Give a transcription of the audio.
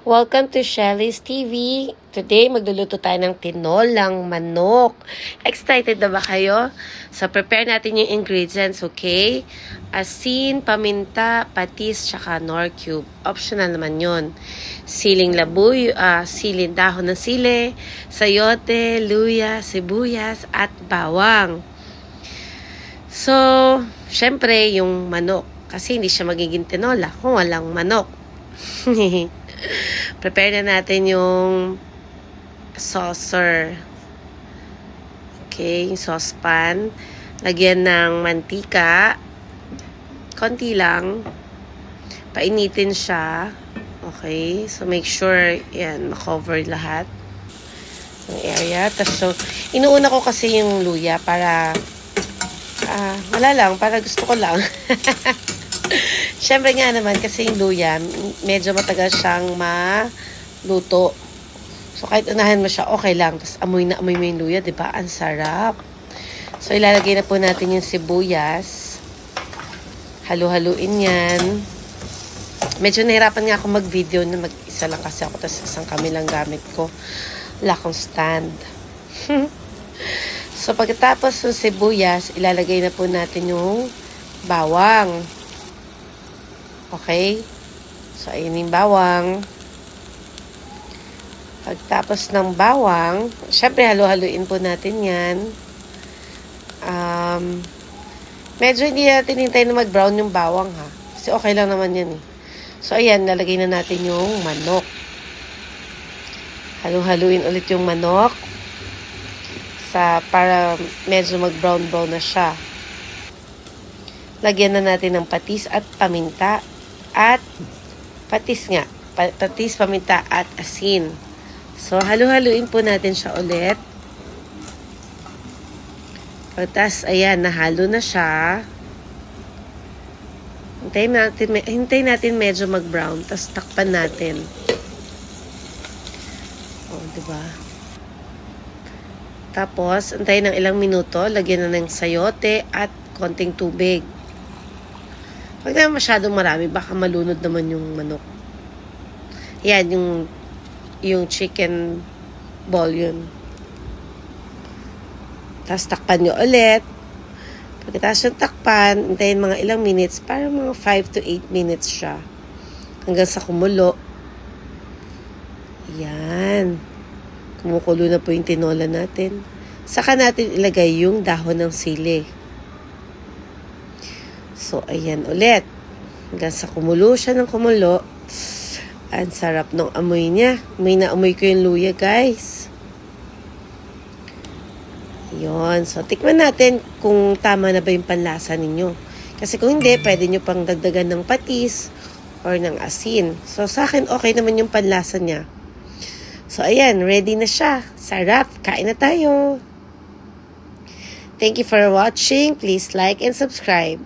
Welcome to Shelly's TV. Today, magluluto tayo ng tinolang manok. Excited na ba kayo? So, prepare natin yung ingredients, okay? Asin, paminta, patis, tsaka nor cube. Optional naman yun. Siling labuyo, siling dahon ng sili, sayote, luya, sibuyas, at bawang. So, syempre, yung manok. Kasi hindi siya magiging tinola kung walang manok. Prepare na natin yung saucer. Okay, yung saucepan. Lagyan ng mantika. Konti lang. Painitin siya. Okay, so make sure yan, makover lahat ng area. Tapos, so, inuuna ko kasi yung luya para wala lang, para gusto ko lang. Siyempre nga naman, kasi yung luya, medyo matagal siyang maluto. So, kahit unahan mo siya, okay lang. Tapos, amoy na amoy mo yung luya, diba? Ang sarap. So, ilalagay na po natin yung sibuyas. Halu-haluin yan. Medyo nahirapan nga ako mag-video na mag-isa lang kasi ako. Tapos, isang kami lang gamit ko. Wala akong stand. So, pagkatapos ng sibuyas, ilalagay na po natin yung bawang. Okay? So, ayun yung bawang. Pagtapos ng bawang, syempre halu-haluin po natin yan. Medyo hindi natin hintay na mag-brown yung bawang ha. Kasi okay lang naman yan eh. So, ayan, lalagay na natin yung manok. Halu-haluin ulit yung manok. Para medyo mag-brown-brown na siya. Lagyan na natin ng patis at paminta. At patis nga. Patis, paminta at asin. So, halu-haluin po natin siya ulit. Pagtas, ayan, nahalo na siya. Hintayin natin medyo mag-brown. Tapos, takpan natin. O, diba? Tapos, antayin ng ilang minuto. Lagyan na ng sayote at konting tubig. Huwag naman masyadong marami, baka malunod naman yung manok. Yan, yung chicken ball yun. Tapos takpan nyo ulit. Pagkatapos yung takpan, hintayin mga ilang minutes, para mga 5 to 8 minutes siya. Hanggang sa kumulo. Yan. Kumukulo na po yung tinola natin. Saka natin ilagay yung dahon ng sili. So, ayan ulit. Hanggang sa kumulo siya ng kumulo. Ang sarap ng amoy niya. May naamoy ko yung luya, guys. Yun. So, tikman natin kung tama na ba yung panlasa ninyo. Kasi kung hindi, pwede nyo pang dagdagan ng patis or ng asin. So, sa akin, okay naman yung panlasa niya. So, ayan. Ready na siya. Sarap. Kain na tayo. Thank you for watching. Please like and subscribe.